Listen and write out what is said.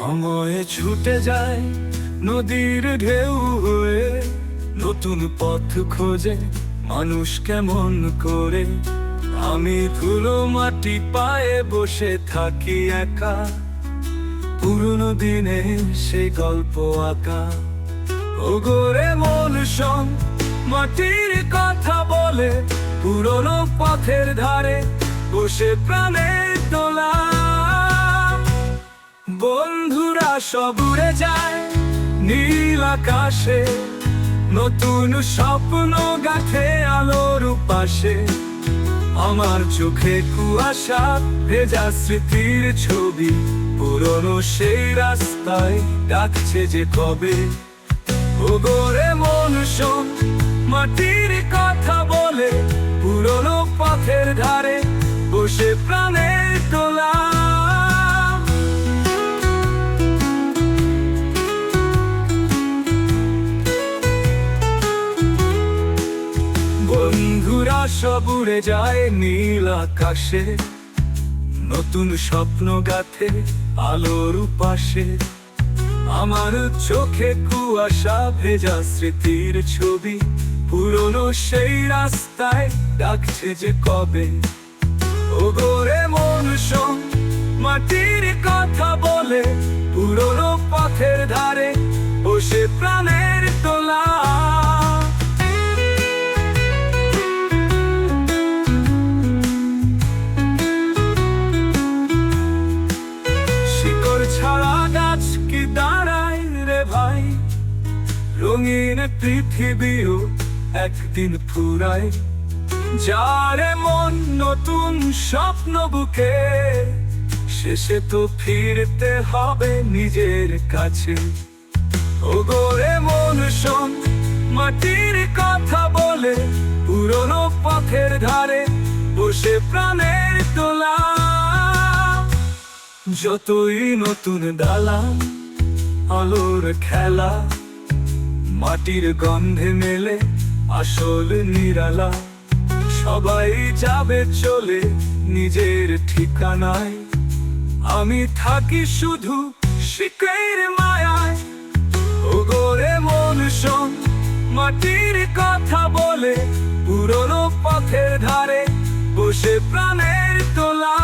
সময়ে ছুটে যায় নদীর ঢেউ হয়ে, নতুন পথ খোঁজে মানুষ কেমন করে। আমি ধুলো মাটি পায়ে বসে থাকি একা, পুরনো দিনে সে গল্প আঁকা। ওগরে মন শোন, মাটির কথা বলে, পুরনো পথের ধারে বসে প্রাণের দোলা। বন্ধুরা সব উড়ে যায় নীল আকাশে, নতুন স্বপ্ন গাঁথে আলোর পাশে। আমার চোখে কুয়াশা ভেজা স্মৃতির ছবি, পুরনো সেই রাস্তায় ডাকছে যে কবে। ওগরে মন শোন, মাটির কথা বলে, পুরনো পথের ধারে বসে প্রাণের দোলা। বন্ধুরা সব উড়ে যায় নীল আকাশে, নতুন স্বপ্ন গাঁথে আলোর পাশে। আমার চোখে কুয়াশা ভেজা স্মৃতির ছবি, পুরনো সেই রাস্তায় ডাকছে যে কবে। ওগরে মন শোন, মাটির কথা বলে, পুরনো পথের ধারে বসে প্রাণের তোলা। শিকড় ছাড়া গাছ কি দাঁড়ায় রে ভাই, রঙিন পৃথিবীও একদিন ফুরায়। যারে মন নতুন স্বপ্ন বুকে, শেষে তো ফিরতে হবে নিজের কাছে। ওগরে মন শোন, মাটির কথা বলে, পুরনো পথের ধারে বসে প্রাণের তোলা। যতই নতুন দালান আলোর খেলা, মাটির গন্ধে মেলে আসল নিরালা। সবাই যাবে চলে নিজের ঠিকানায়, আমি থাকি শুধু শিকড়ের মায়ায়। ওগরে মন শোন, মাটির কথা বলে, পুরনো পথের ধারে বসে প্রাণের তোলা।